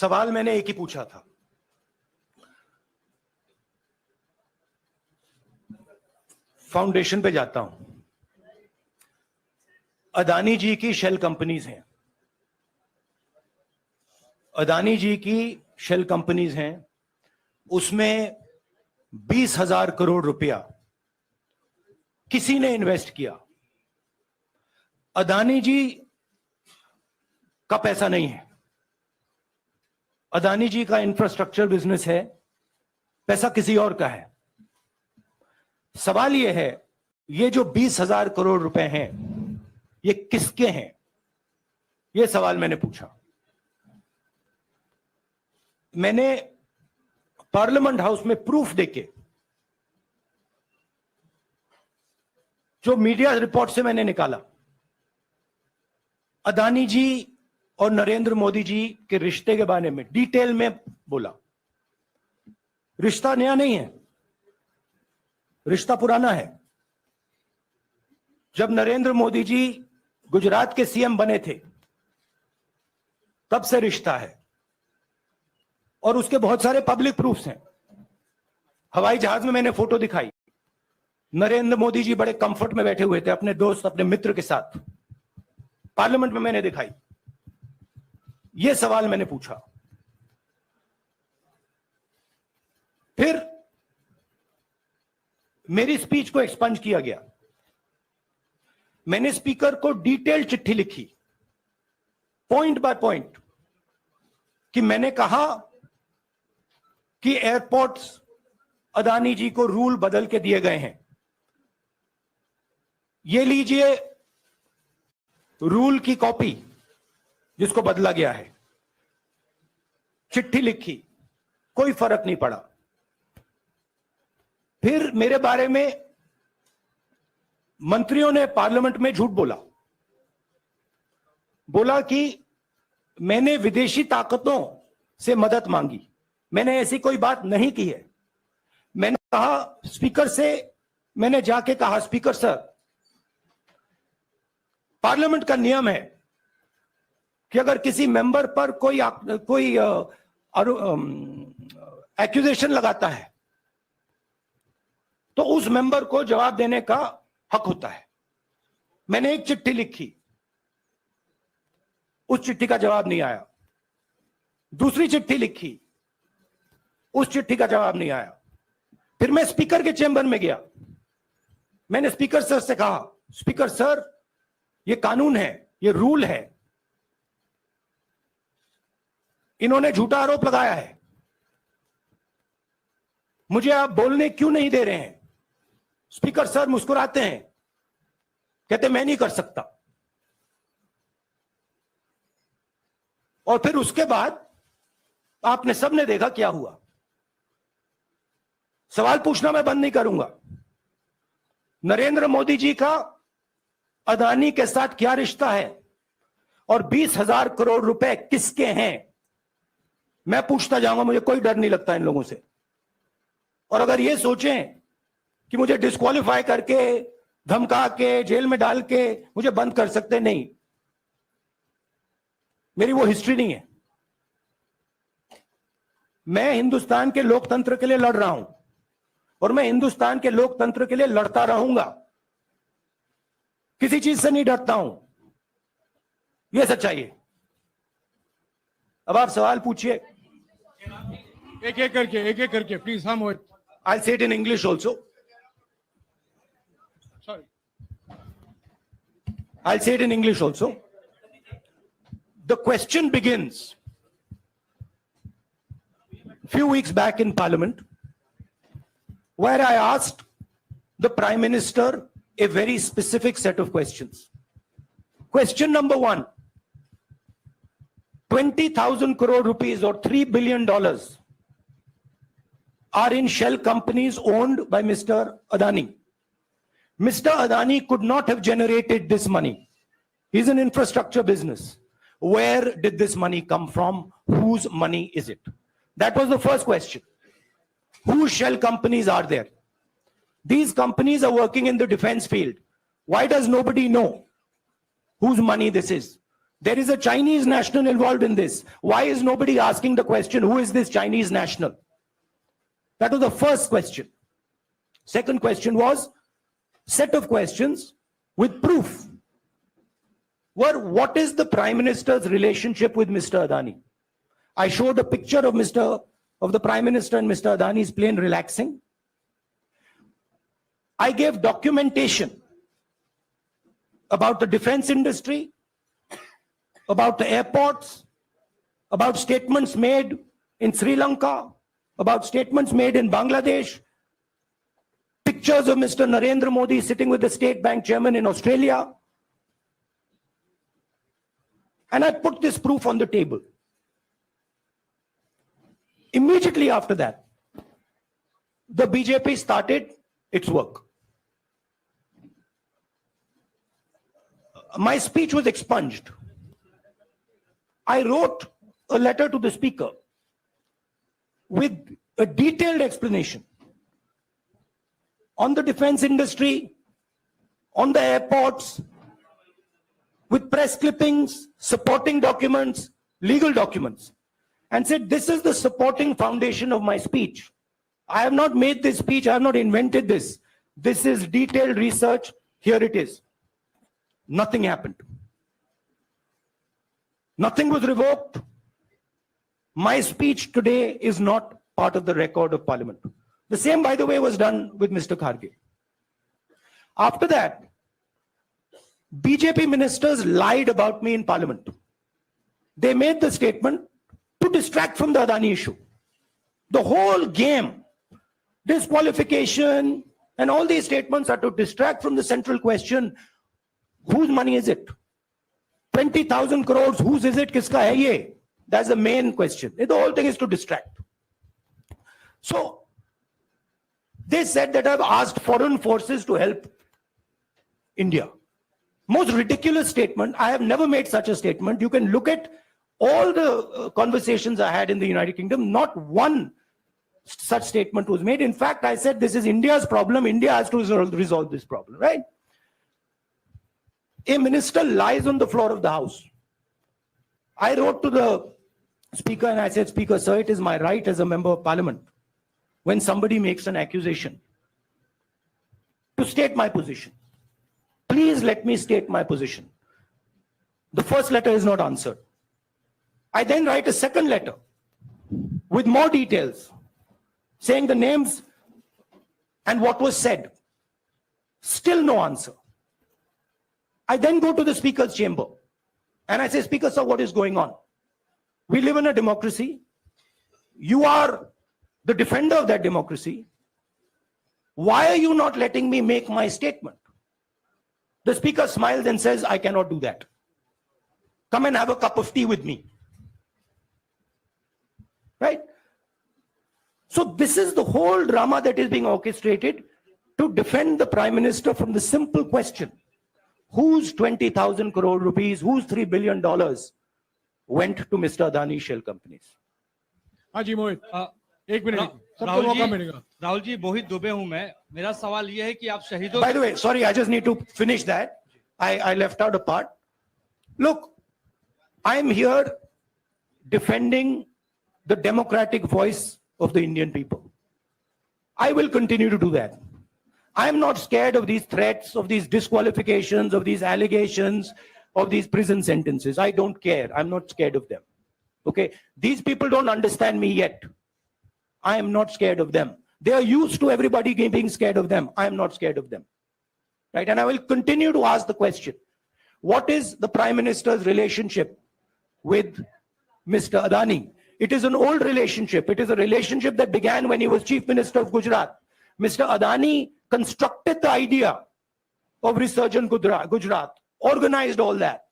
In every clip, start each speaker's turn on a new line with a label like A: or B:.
A: सवाल मैंने एक ही पूछा था। फाउंडेशन पे जाता हूं। अदानी जी की शेल कंपनीज हैं, अदानी जी की शेल कंपनीज हैं, उसमें 20,000 करोड़ रुपया किसी ने इन्वेस्ट किया। अदानी जी का पैसा नहीं है, अदानी जी का इंफ्रास्ट्रक्चर बिजनेस है, पैसा किसी और का है। सवाल यह है, ये जो 20,000 करोड़ रुपए हैं, ये किसके हैं? ये सवाल मैंने पूछा। मैंने पार्लियामेंट हाउस में प्रूफ देके, जो मीडिया रिपोर्ट से मैंने निकाला, अदानी जी और नरेंद्र मोदी जी के रिश्ते के बारे में डिटेल में बोला। रिश्ता नया नहीं है, रिश्ता पुराना है। जब नरेंद्र मोदी जी गुजरात के सीएम बने थे, तब से रिश्ता है, और उसके बहुत सारे पब्लिक प्रूफ्स हैं। हवाई जहाज में मैंने फोटो दिखाई, नरेंद्र मोदी जी बड़े कंफर्ट में बैठे हुए थे अपने दोस्त, अपने मित्र के साथ। पार्लियामेंट में मैंने दिखाई। यह सवाल मैंने पूछा। फिर मेरी स्पीच को एक्सपंज किया गया। मैंने स्पीकर को डिटेल चिट्ठी लिखी, पॉइंट बाय पॉइंट, कि मैंने कहा कि एयरपोर्ट्स अदानी जी को रूल बदल के दिए गए हैं। ये लीजिए रूल की कॉपी जिसको बदला गया है। चिट्ठी लिखी, कोई फर्क नहीं पड़ा। फिर मेरे बारे में मंत्रियों ने पार्लियामेंट में झूठ बोला कि मैंने विदेशी ताकतों से मदद मांगी। मैंने ऐसी कोई बात नहीं की है। मैंने कहा, स्पीकर से मैंने जाके कहा, स्पीकर सर, पार्लियामेंट का नियम है कि अगर किसी मेंबर पर कोई एक्यूजेशन लगाता है तो उस मेंबर को जवाब देने का हक होता है। मैंने एक चिट्ठी लिखी, उस चिट्ठी का जवाब नहीं आया। दूसरी चिट्ठी लिखी, उस चिट्ठी का जवाब नहीं आया। फिर मैं स्पीकर के चेंबर में गया। मैंने स्पीकर सर से कहा, स्पीकर सर, ये कानून है, ये रूल है, इन्होंने झूठा आरोप लगाया है, मुझे आप बोलने क्यों नहीं दे रहे हैं? स्पीकर सर मुस्कुराते हैं, कहते मैं नहीं कर सकता। और फिर उसके बाद आपने सबने देखा क्या हुआ। सवाल पूछना मैं बंद नहीं करूंगा। नरेंद्र मोदी जी का अदानी के साथ क्या रिश्ता है और 20,000 करोड़ रुपए किसके हैं, मैं पूछता जाऊंगा। मुझे कोई डर नहीं लगता इन लोगों से। और अगर ये सोचें कि मुझे डिस्क्वालीफाई करके, धमका के, जेल में डाल के मुझे बंद कर सकते, नहीं, मेरी वो हिस्ट्री नहीं है। मैं हिंदुस्तान के लोकतंत्र के लिए लड़ रहा हूं और मैं हिंदुस्तान के लोकतंत्र के लिए लड़ता रहूंगा। किसी चीज से नहीं डरता हूं, यह सच्चाई है। अब आप सवाल पूछिए।
B: एक एक करके प्लीज। हम
A: I'll say it in English also.
B: Sorry.
A: I'll say it in English also. The question begins a few weeks back in Parliament, where I asked the Prime Minister a very specific set of questions. Question number one, 20,000 crore rupees or $3 billion are in shell companies owned by Mr. Adani. Mr. Adani could not have generated this money. He's an infrastructure business. Where did this money come from? Whose money is it? That was the first question. Whose shell companies are there? These companies are working in the defense field. Why does nobody know whose money this is? There is a Chinese national involved in this. Why is nobody asking the question, who is this Chinese national? That was the first question. Second question was set of questions with proof. What is the Prime Minister's relationship with Mr. Adani? I showed a picture of the Prime Minister and Mr. Adani's plane relaxing. I gave documentation about the defense industry, about the airports, about statements made in Sri Lanka, about statements made in Bangladesh, pictures of Mr. Narendra Modi sitting with the State Bank chairman in Australia. And I put this proof on the table. Immediately after that, the BJP started its work. My speech was expunged. I wrote a letter to the speaker with a detailed explanation on the defense industry, on the airports, with press clippings, supporting documents, legal documents, and said, this is the supporting foundation of my speech. I have not made this speech, I have not invented this. This is detailed research, here it is. Nothing happened. Nothing was revoked. My speech today is not part of the record of Parliament. The same, by the way, was done with Mr. Kharge. After that, BJP ministers lied about me in Parliament. They made the statement to distract from the Adani issue. The whole game, disqualification, and all these statements are to distract from the central question, whose money is it? 20,000 crores, whose is it? Kiska hai ye? That's the main question. The whole thing is to distract. So, they said that I've asked foreign forces to help India. Most ridiculous statement. I have never made such a statement. You can look at all the conversations I had in the United Kingdom. Not one such statement was made. In fact, I said this is India's problem. India has to resolve this problem, right? A minister lies on the floor of the House. I wrote to the Speaker and I said, Speaker, sir, it is my right as a member of Parliament, when somebody makes an accusation, to state my position. Please let me state my position. The first letter is not answered. I then write a second letter with more details, saying the names and what was said. Still no answer. I then go to the Speaker's chamber and I say, Speaker, sir, what is going on? We live in a democracy. You are the defender of that democracy. Why are you not letting me make my statement? The Speaker smiles and says, I cannot do that. Come and have a cup of tea with me. Right? So this is the whole drama that is being orchestrated to defend the Prime Minister from the simple question, whose 20,000 crore rupees, whose $3 billion went to Mr. Adani shell companies?
B: हाँ जी मोहित, एक minute, सबको मौका मिलेगा.
C: राहुल जी, मोहित दुबे हूं मैं. मेरा सवाल यह है कि आप शहीदों.
A: By the way, sorry, I just need to finish that. I left out a part. Look, I'm here defending the democratic voice of the Indian people. I will continue to do that. I'm not scared of these threats, of these disqualifications, of these allegations, of these prison sentences. I don't care. I'm not scared of them. Okay? These people don't understand me yet. I am not scared of them. They are used to everybody being scared of them. I am not scared of them. Right? And I will continue to ask the question, what is the Prime Minister's relationship with Mr. Adani? It is an old relationship. It is a relationship that began when he was Chief Minister of Gujarat. Mr. Adani constructed the idea of Resurgent Gujarat, organized all that.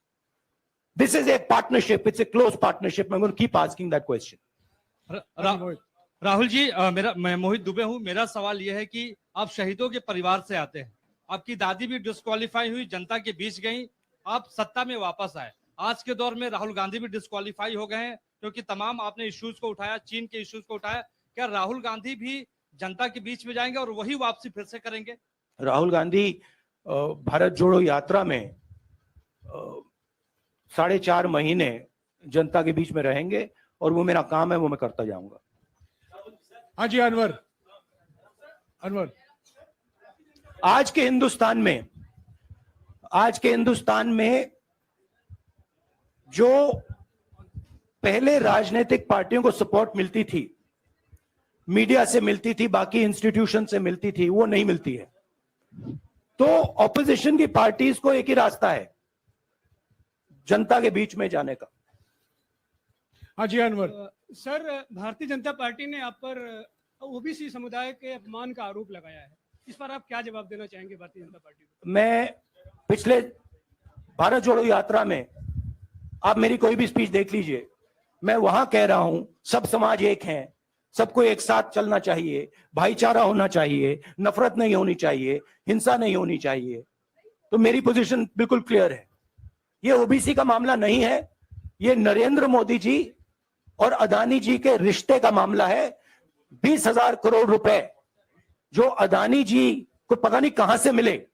A: This is a partnership. It's a close partnership. I'm going to keep asking that question.
C: Rahul ji, मैं मोहित दुबे हूं. मेरा सवाल यह है कि आप शहीदों के परिवार से आते हैं. आपकी दादी भी डिस्क्वालीफाई हुई, जनता के बीच गई, आप सत्ता में वापस आए. आज के दौर में राहुल गांधी भी डिस्क्वालीफाई हो गए हैं क्योंकि तमाम आपने इश्यूज को उठाया, चीन के इश्यूज को उठाया. क्या राहुल गांधी भी जनता के बीच में जाएंगे और वही वापसी फिर से करेंगे?
A: राहुल गांधी भारत जोड़ो यात्रा में 4.5 महीने जनता के बीच में रहेंगे और वो मेरा काम है, वो मैं करता जाऊंगा।
B: हाँ जी अनवर, अनवर
A: आज के हिंदुस्तान में जो पहले राजनीतिक पार्टियों को सपोर्ट मिलती थी, मीडिया से मिलती थी, बाकी इंस्टीट्यूशन से मिलती थी, वो नहीं मिलती है। तो ऑपोजिशन की पार्टीज को एक ही रास्ता है, जनता के बीच में जाने का।
B: हाँ जी अनवर।
D: सर, भारतीय जनता पार्टी ने आप पर ओबीसी समुदाय के अपमान का आरोप लगाया है, इस पर आप क्या जवाब देना चाहेंगे भारतीय जनता पार्टी को?
A: मैं पिछले भारत जोड़ो यात्रा में, आप मेरी कोई भी स्पीच देख लीजिए, मैं वहां कह रहा हूं सब समाज एक हैं, सबको एक साथ चलना चाहिए, भाईचारा होना चाहिए, नफरत नहीं होनी चाहिए, हिंसा नहीं होनी चाहिए। तो मेरी पोजीशन बिल्कुल क्लियर है। ये ओबीसी का मामला नहीं है, ये नरेंद्र मोदी जी और अदानी जी के रिश्ते का मामला है। 20,000 करोड़ रुपए जो अदानी जी को पता नहीं कहां से मिले,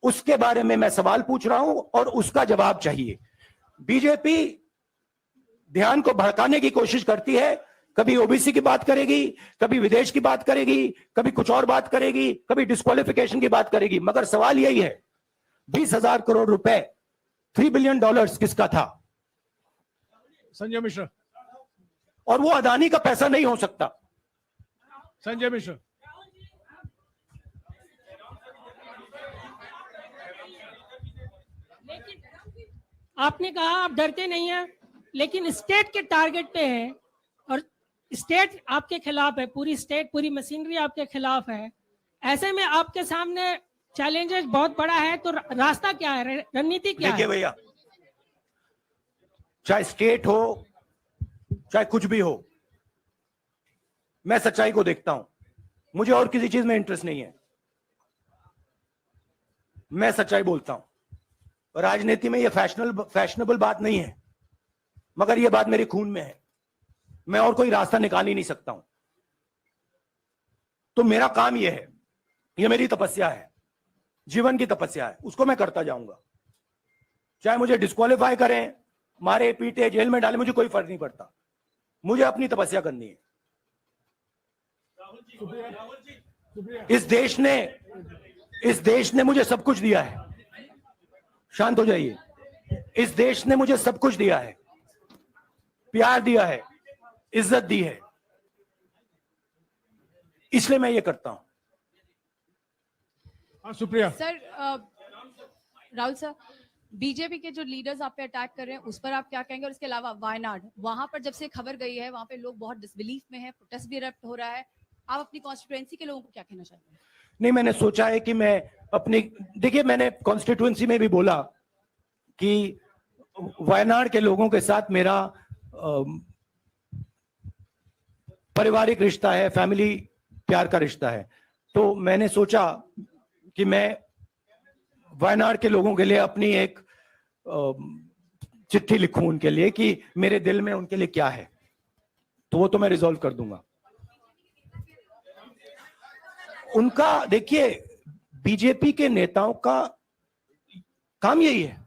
A: उसके बारे में मैं सवाल पूछ रहा हूं और उसका जवाब चाहिए। बीजेपी ध्यान को भड़काने की कोशिश करती है, कभी ओबीसी की बात करेगी, कभी विदेश की बात करेगी, कभी कुछ और बात करेगी, कभी डिस्क्वालिफिकेशन की बात करेगी, मगर सवाल यही है 20,000 करोड़ रुपए, $3 बिलियन किसका था?
B: संजय मिश्रा।
A: और वो अदानी का पैसा नहीं हो सकता।
B: संजय मिश्रा।
E: आपने कहा आप डरते नहीं हैं, लेकिन स्टेट के टारगेट पे हैं और स्टेट आपके खिलाफ है, पूरी स्टेट, पूरी मशीनरी आपके खिलाफ है। ऐसे में आपके सामने चैलेंजेस बहुत बड़ा है, तो रास्ता क्या है, रणनीति क्या है?
A: देखिए भैया, चाहे स्टेट हो चाहे कुछ भी हो, मैं सच्चाई को देखता हूं, मुझे और किसी चीज में इंटरेस्ट नहीं है। मैं सच्चाई बोलता हूं। राजनीति में ये फैशनेबल बात नहीं है, मगर ये बात मेरे खून में है। मैं और कोई रास्ता निकाल ही नहीं सकता हूं। तो मेरा काम ये है, ये मेरी तपस्या है, जीवन की तपस्या है, उसको मैं करता जाऊंगा। चाहे मुझे डिस्क्वालीफाई करें, मारे पीटे, जेल में डाले, मुझे कोई फर्क नहीं पड़ता। मुझे अपनी तपस्या करनी है। इस देश ने मुझे सब कुछ दिया है। शांत हो जाइए। इस देश ने मुझे सब कुछ दिया है, प्यार दिया है, इज्जत दी है, इसलिए मैं ये करता हूं।
B: हाँ Supriya.
F: Sir, Rahul sir, BJP के जो लीडर्स आप पे अटैक कर रहे हैं उस पर आप क्या कहेंगे? और इसके अलावा वायनाड, वहां पर जब से खबर गई है, वहां पे लोग बहुत डिसबिलीफ में हैं, प्रोटेस्ट भी इरप्ट हो रहा है। आप अपनी कॉन्स्टिट्यूएंसी के लोगों को क्या कहना चाहते हैं?
A: नहीं, मैंने सोचा है कि मैं अपनी, देखिए मैंने कॉन्स्टिट्यूएंसी में भी बोला कि वायनाड के लोगों के साथ मेरा पारिवारिक रिश्ता है, फैमिली प्यार का रिश्ता है। तो मैंने सोचा कि मैं वायनाड के लोगों के लिए अपनी एक चिट्ठी लिखूं उनके लिए कि मेरे दिल में उनके लिए क्या है। तो वो तो मैं रिजॉल्व कर दूंगा। उनका, देखिए बीजेपी के नेताओं का काम यही है।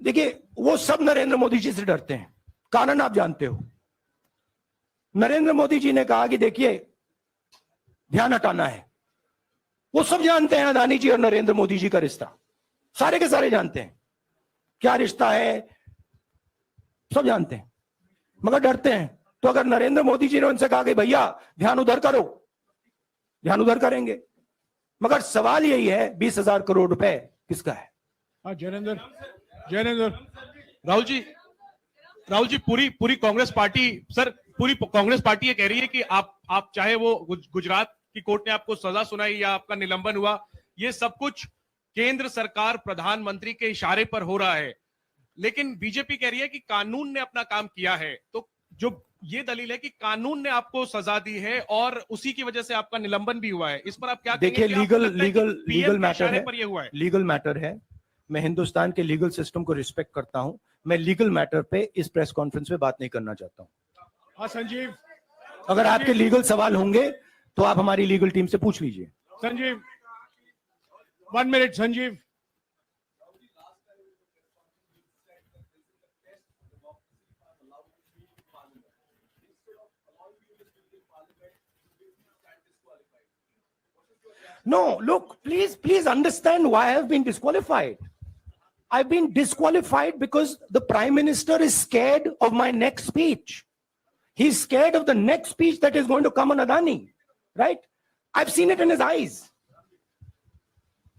A: देखिए वो सब नरेंद्र मोदी जी से डरते हैं, कारण आप जानते हो। नरेंद्र मोदी जी ने कहा कि देखिए ध्यान हटाना है। वो सब जानते हैं अदानी जी और नरेंद्र मोदी जी का रिश्ता, सारे के सारे जानते हैं क्या रिश्ता है, सब जानते हैं, मगर डरते हैं। तो अगर नरेंद्र मोदी जी ने उनसे कहा कि भैया ध्यान उधर करो, ध्यान उधर करेंगे। मगर सवाल यही है 20,000 करोड़ रुपए किसका है?
B: हाँ जैनेंद्र। जैनेंद्र।
G: राहुल जी पूरी कांग्रेस पार्टी, सर पूरी कांग्रेस पार्टी ये कह रही है कि आप चाहे वो गुजरात की कोर्ट ने आपको सजा सुनाई या आपका निलंबन हुआ, ये सब कुछ केंद्र सरकार प्रधानमंत्री के इशारे पर हो रहा है। लेकिन बीजेपी कह रही है कि कानून ने अपना काम किया है। तो जो ये दलील है कि कानून ने आपको सजा दी है और उसी की वजह से आपका निलंबन भी हुआ है, इस पर आप क्या कहेंगे?
A: देखिए लीगल मैटर है,
G: पर ये हुआ है।
A: लीगल मैटर है। मैं हिंदुस्तान के लीगल सिस्टम को रिस्पेक्ट करता हूं। मैं लीगल मैटर पे इस प्रेस कॉन्फ्रेंस में बात नहीं करना चाहता हूं।
B: हाँ संजीव।
A: अगर आपके लीगल सवाल होंगे तो आप हमारी लीगल टीम से पूछ लीजिए।
B: Sanjeev 1 minute. Sanjeev
A: No, look, please understand why I have been disqualified. I've been disqualified because the Prime Minister is scared of my next speech. He's scared of the next speech that is going to come on Adani, right? I've seen it in his eyes.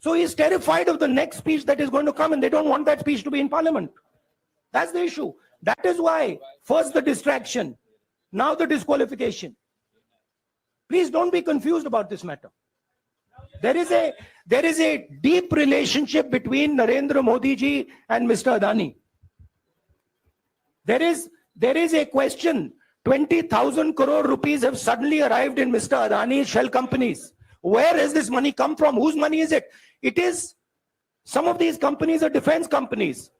A: So he's terrified of the next speech that is going to come, and they don't want that speech to be in Parliament. That's the issue. That is why first the distraction, now the disqualification. Please don't be confused about this matter. There is a deep relationship between Narendra Modi ji and Mr. Adani. There is a question. 20,000 crore rupees have suddenly arrived in Mr. Adani's shell companies. Where has this money come from? Whose money is it? It is, some of these companies are defense companies.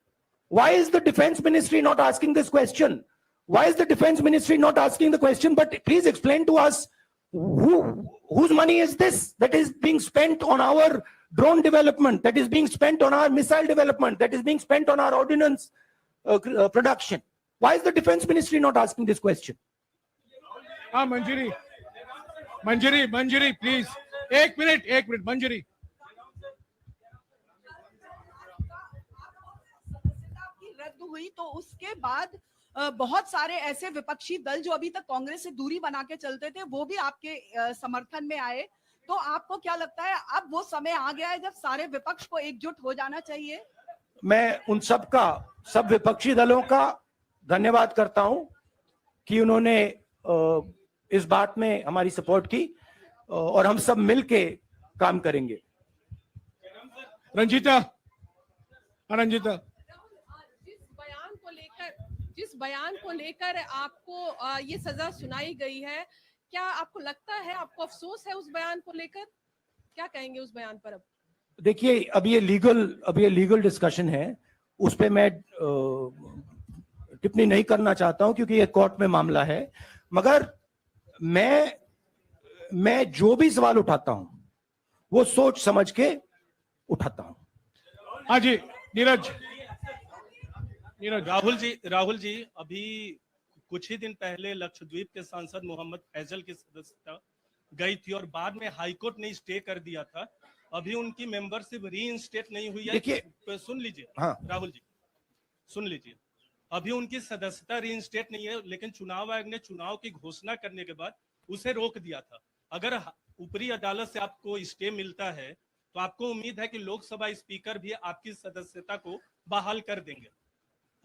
A: Why is the defense ministry not asking this question? Why is the defense ministry not asking the question? But please explain to us, whose money is this that is being spent on our drone development, that is being spent on our missile development, that is being spent on our ordnance production? Why is the defense ministry not asking this question?
B: Manjari, please. एक minute, मंजरी.
H: की रद्द हुई तो उसके बाद बहुत सारे ऐसे विपक्षी दल जो अभी तक कांग्रेस से दूरी बना के चलते थे वो भी आपके समर्थन में आए. तो आपको क्या लगता है अब वो समय आ गया है जब सारे विपक्ष को एकजुट हो जाना चाहिए?
A: मैं उन सब विपक्षी दलों का धन्यवाद करता हूं कि उन्होंने इस बात में हमारी सपोर्ट की और हम सब मिलके काम करेंगे.
B: रंजीता.
I: जिस बयान को लेकर आपको ये सजा सुनाई गई है, क्या आपको लगता है, आपको अफसोस है उस बयान को लेकर? क्या कहेंगे उस बयान पर? अब
A: देखिए, अब ये लीगल डिस्कशन है, उस पे मैं टिप्पणी नहीं करना चाहता हूं क्योंकि ये कोर्ट में मामला है. मगर मैं जो भी सवाल उठाता हूं वो सोच समझ के उठाता हूं.
B: हाँ जी, नीरज.
J: राहुल जी, अभी कुछ ही दिन पहले लक्षद्वीप के सांसद मोहम्मद फैजल की सदस्यता गई थी और बाद में हाईकोर्ट ने स्टे कर दिया था. अभी उनकी मेंबरशिप रीइंस्टेट नहीं हुई है.
A: देखिए,
J: सुन लीजिए.
A: हाँ.
J: राहुल जी सुन लीजिए, अभी उनकी सदस्यता रीइंस्टेट नहीं है, लेकिन चुनाव आयोग ने चुनाव की घोषणा करने के बाद उसे रोक दिया था. अगर ऊपरी अदालत से आपको स्टे मिलता है तो आपको उम्मीद है कि लोकसभा स्पीकर भी आपकी सदस्यता को बहाल कर देंगे?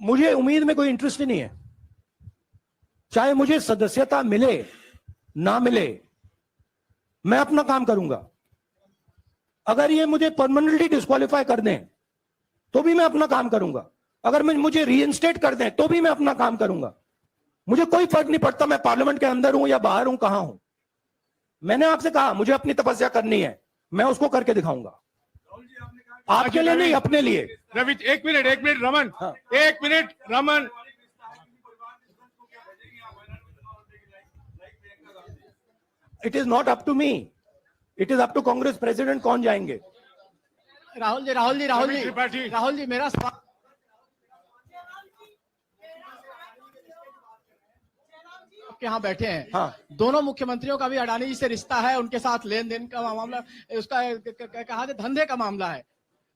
A: मुझे उम्मीद में कोई इंटरेस्ट ही नहीं है. चाहे मुझे सदस्यता मिले ना मिले, मैं अपना काम करूंगा. अगर ये मुझे परमानेंटली डिस्क्वालीफाई कर दें तो भी मैं अपना काम करूंगा. अगर मुझे रीइंस्टेट कर दें तो भी मैं अपना काम करूंगा. मुझे कोई फर्क नहीं पड़ता मैं पार्लियामेंट के अंदर हूं या बाहर हूं, कहां हूं. मैंने आपसे कहा मुझे अपनी तपस्या करनी है, मैं उसको करके दिखाऊंगा. आपके लिए नहीं, अपने लिए.
B: रवि, एक मिनट रमन.
A: हाँ.
B: एक minute Raman.
A: It is not up to me, it is up to Congress president कौन जाएंगे.
D: राहुल जी मेरा सवाल आपके यहाँ बैठे हैं.
A: हाँ.
D: दोनों मुख्यमंत्रियों का भी अडानी जी से रिश्ता है, उनके साथ लेन देन का मामला, उसका कहा धंधे का मामला है.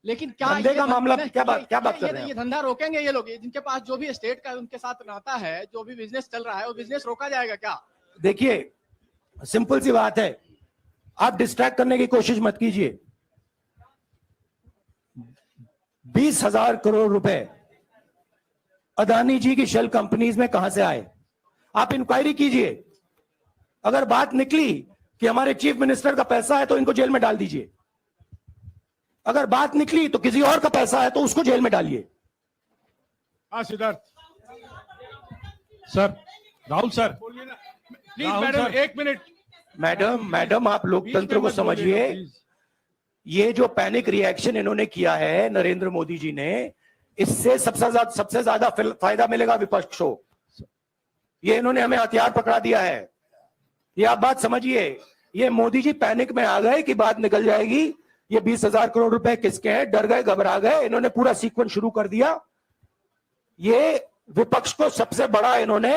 D: लेकिन क्या
A: धंधे का मामला, क्या बात कर रहे हैं?
D: ये धंधा रोकेंगे ये लोग? जिनके पास जो भी स्टेट का उनके साथ नाता है, जो भी बिजनेस चल रहा है, वो बिजनेस रोका जाएगा क्या?
A: देखिए, सिंपल सी बात है, आप डिस्ट्रैक्ट करने की कोशिश मत कीजिए. 20,000 करोड़ रुपए अदानी जी की शेल कंपनीज में कहां से आए? आप इंक्वायरी कीजिए. अगर बात निकली कि हमारे चीफ मिनिस्टर का पैसा है तो इनको जेल में डाल दीजिए. अगर बात निकली तो किसी और का पैसा है तो उसको जेल में डालिए.
B: हाँ Siddharth
G: sir. Rahul sir,
B: please. Madam, एक मिनट.
A: मैडम आप लोकतंत्र को समझिए. ये जो पैनिक रिएक्शन इन्होंने किया है नरेंद्र मोदी जी ने, इससे सबसे ज्यादा फायदा मिलेगा विपक्ष को. ये इन्होंने हमें हथियार पकड़ा दिया है. ये आप बात समझिए. ये मोदी जी पैनिक में आ गए कि बात निकल जाएगी, ये 20,000 करोड़ रुपए किसके हैं, डर गए, घबरा गए. इन्होंने पूरा सीक्वेंस शुरू कर दिया. ये विपक्ष को सबसे बड़ा इन्होंने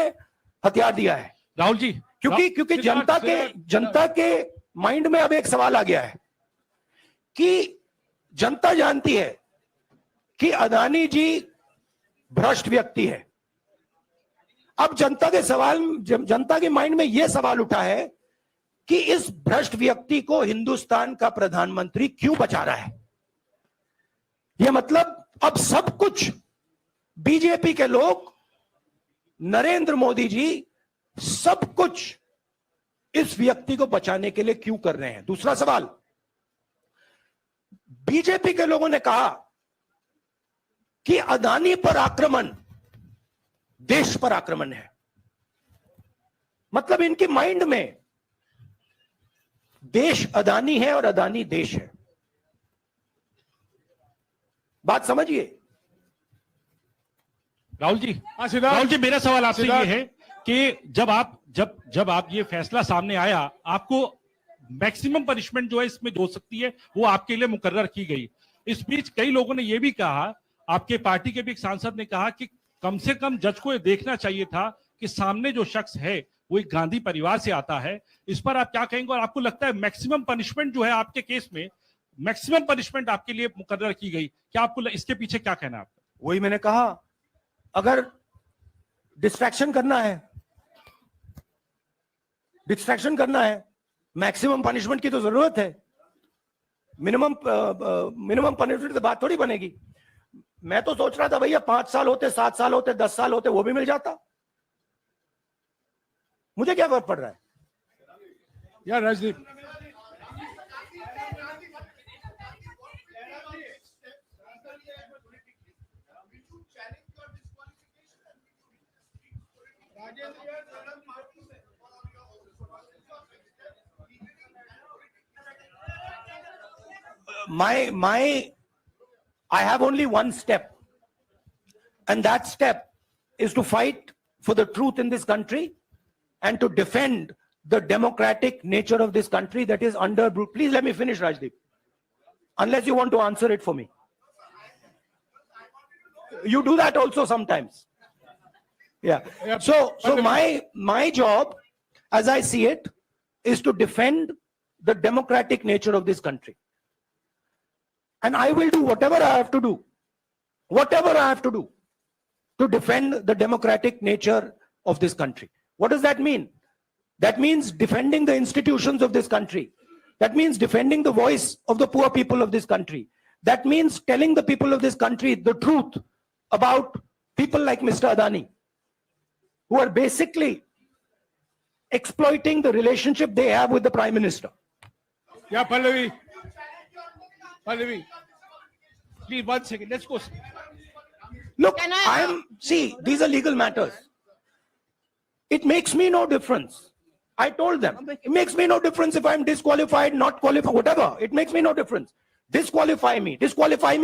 A: हथियार दिया है.
G: राहुल जी,
A: क्योंकि
B: सिद्धार्थ,
A: जनता के माइंड में अब एक सवाल आ गया है कि जनता जानती है कि अदानी जी भ्रष्ट व्यक्ति है। अब जनता के माइंड में यह सवाल उठा है कि इस भ्रष्ट व्यक्ति को हिंदुस्तान का प्रधानमंत्री क्यों बचा रहा है। यह मतलब अब सब कुछ बीजेपी के लोग, नरेंद्र मोदी जी सब कुछ इस व्यक्ति को बचाने के लिए क्यों कर रहे हैं। दूसरा सवाल, बीजेपी के लोगों ने कहा कि अदानी पर आक्रमण देश पर आक्रमण है। मतलब इनके माइंड में देश अदानी है और अदानी देश है। बात समझिए।
G: राहुल जी,
B: हाँ, सिद्धार्थ,
G: राहुल जी, मेरा सवाल आपसे ये
B: सिद्धार्थ।
G: है कि जब आप ये फैसला सामने आया, आपको मैक्सिमम पनिशमेंट जो है इसमें हो सकती है वो आपके लिए मुकर्रर की गई। इस बीच कई लोगों ने ये भी कहा, आपके पार्टी के भी एक सांसद ने कहा कि कम से कम जज को ये देखना चाहिए था कि सामने जो शख्स है वो एक गांधी परिवार से आता है। इस पर आप क्या कहेंगे, और आपको लगता है मैक्सिमम पनिशमेंट जो है आपके केस में, मैक्सिमम पनिशमेंट आपके लिए मुकर्रर की गई, क्या आपको इसके पीछे क्या कहना है आपका?
A: वही मैंने कहा, अगर डिस्ट्रैक्शन करना है, मैक्सिमम पनिशमेंट की तो जरूरत है। मिनिमम पनिशमेंट से बात थोड़ी बनेगी। मैं तो सोच रहा था भैया 5 साल होते, 7 साल होते, 10 साल होते, वो भी मिल जाता। मुझे क्या फर्क पड़ रहा है।
B: यार Rajdeep,
A: I have only one step, and that step is to fight for the truth in this country and to defend the democratic nature of this country that is under. Please let me finish, Rajdeep. Unless you want to answer it for me. You do that also sometimes. Yeah. So my job, as I see it, is to defend the democratic nature of this country. And I will do whatever I have to do to defend the democratic nature of this country. What does that mean? That means defending the institutions of this country. That means defending the voice of the poor people of this country. That means telling the people of this country the truth about people like Mr. Adani, who are basically exploiting the relationship they have with the Prime Minister.
B: yeah, Pallavi, please 1 second. Let's go.
A: Look, see, these are legal matters. It makes me no difference. I told them, it makes me no difference if I'm disqualified, not qualified, whatever. It makes me no difference. Disqualify me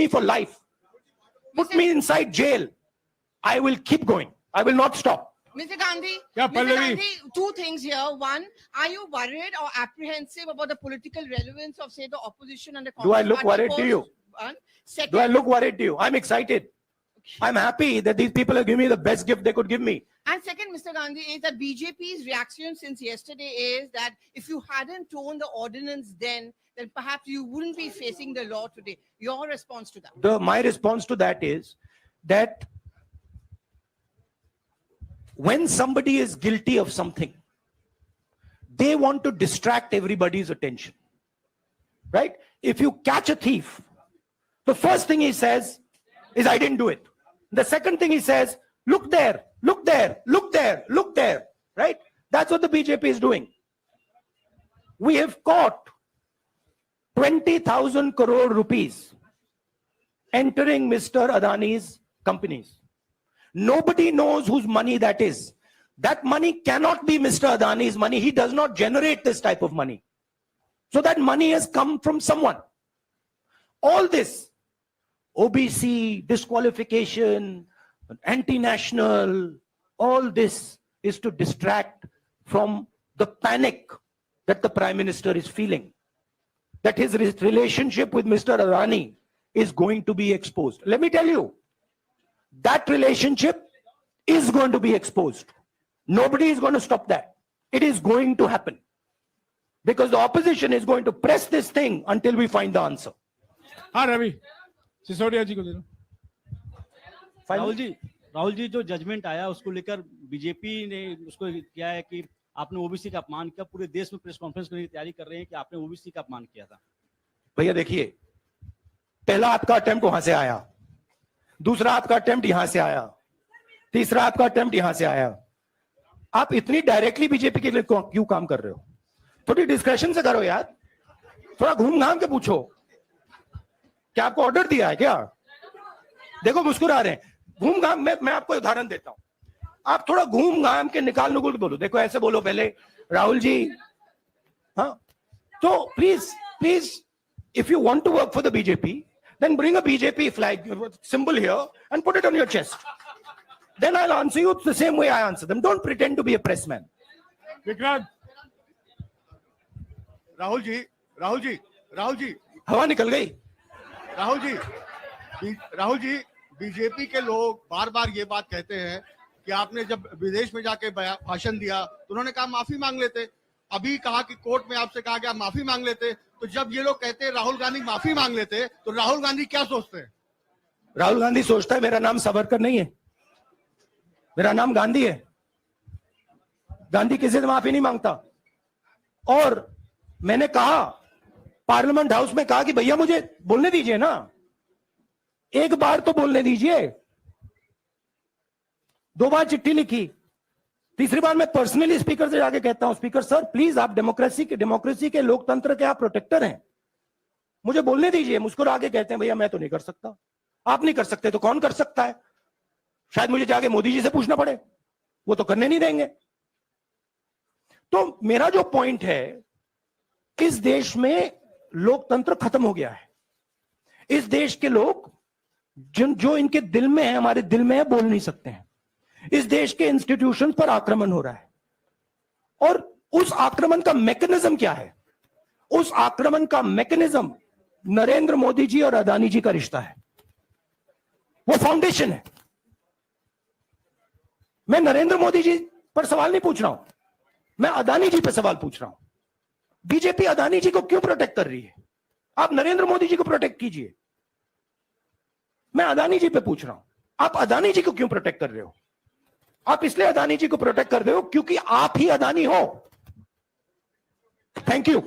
A: for life. Put me inside jail. I will keep going. I will not stop.
K: Mr. Gandhi,
B: Yeah,
K: Mr.
B: Pallavi.
K: Gandhi, 2 things here. One, are you worried or apprehensive about the political relevance of, say, the opposition and the
A: Do I
K: Congress
A: look
K: party
A: worried to
K: post?
A: you?
K: One. Second,
A: Do I look worried to you? I'm excited. I'm happy that these people have given me the best gift they could give me.
K: and second, Mr. Gandhi, is that BJP's reaction since yesterday is that if you hadn't torn the ordinance then perhaps you wouldn't be facing the law today. Your response to that?
A: My response to that is that when somebody is guilty of something, they want to distract everybody's attention. Right? If you catch a thief, the first thing he says is, I didn't do it. The second thing he says, look there, look there, look there, look there. Right? That's what the BJP is doing. We have caught 20,000 crore rupees entering Mr. Adani's companies. Nobody knows whose money that is. That money cannot be Mr. Adani's money. He does not generate this type of money. So that money has come from someone. All this, OBC, disqualification, anti-national, all this is to distract from the panic that the Prime Minister is feeling, that his relationship with Mr. Adani is going to be exposed. Let me tell you, that relationship is going to be exposed. Nobody is going to stop that. It is going to happen because the opposition is going to press this thing until we find the answer.
B: हाँ रवि सिसोदिया जी को दे दो।
L: राहुल जी जो judgement आया उसको लेकर BJP ने उसको किया है कि आपने ओबीसी का अपमान किया, पूरे देश में प्रेस कॉन्फ्रेंस करने की तैयारी कर रहे हैं कि आपने ओबीसी का अपमान किया था।
A: भैया देखिए, पहला आपका अटेम्प्ट वहां से आया, दूसरा आपका अटेम्प्ट यहां से आया, तीसरा आपका अटेम्प्ट यहां से आया। आप इतनी डायरेक्टली बीजेपी के लिए क्यों काम कर रहे हो? थोड़ी डिस्कशन से करो यार, थोड़ा घूम घाम के पूछो। क्या आपको ऑर्डर दिया है क्या? देखो मुस्कुरा रहे हैं। घूम घाम मैं आपको उदाहरण देता हूं, आप थोड़ा घूम घाम के निकाल नुकुल के बोलो। देखो ऐसे बोलो पहले, राहुल जी, हाँ तो please if you want to work for the BJP, then bring a BJP flag symbol here and put it on your chest. Then I'll answer you the same way I answer them. Don't pretend to be a press man.
B: Vikrant
M: Rahul ji
A: हवा निकल गई।
M: Rahul ji BJP के लोग बार बार ये बात कहते हैं कि आपने जब विदेश में जाके भाषण दिया तो उन्होंने कहा माफी मांग लेते, अभी कहा कि कोर्ट में आपसे कहा गया माफी मांग लेते। तो जब ये लोग कहते हैं राहुल गांधी माफी मांग लेते, तो राहुल गांधी क्या सोचते हैं?
A: राहुल गांधी सोचता है मेरा नाम सावरकर नहीं है, मेरा नाम गांधी है। गांधी किसी से माफी नहीं मांगता। और मैंने कहा पार्लियामेंट हाउस में, कहा कि भैया मुझे बोलने दीजिए ना, एक बार तो बोलने दीजिए। 2 बार चिट्ठी लिखी, तीसरी बार मैं पर्सनली स्पीकर से जाके कहता हूं, स्पीकर सर प्लीज, आप डेमोक्रेसी के लोकतंत्र के आप प्रोटेक्टर हैं, मुझे बोलने दीजिए। मुस्कुरा के कहते हैं भैया मैं तो नहीं कर सकता। आप नहीं कर सकते तो कौन कर सकता है? शायद मुझे जाके मोदी जी से पूछना पड़े, वो तो करने नहीं देंगे। तो मेरा जो पॉइंट है, इस देश में लोकतंत्र खत्म हो गया है। इस देश के लोग जो इनके दिल में है, हमारे दिल में है, बोल नहीं सकते हैं। इस देश के इंस्टीट्यूशन पर आक्रमण हो रहा है। और उस आक्रमण का मैकेनिज्म क्या है? उस आक्रमण का मैकेनिज्म नरेंद्र मोदी जी और अदानी जी का रिश्ता है, वो फाउंडेशन है। मैं नरेंद्र मोदी जी पर सवाल नहीं पूछ रहा हूं, मैं अदानी जी पर सवाल पूछ रहा हूं। बीजेपी अदानी जी को क्यों प्रोटेक्ट कर रही है? आप नरेंद्र मोदी जी को प्रोटेक्ट कीजिए। मैं अदानी जी पे पूछ रहा हूं, आप अदानी जी को क्यों प्रोटेक्ट कर रहे हो? आप इसलिए अदानी जी को प्रोटेक्ट कर रहे हो क्योंकि आप ही अदानी हो। Thank you.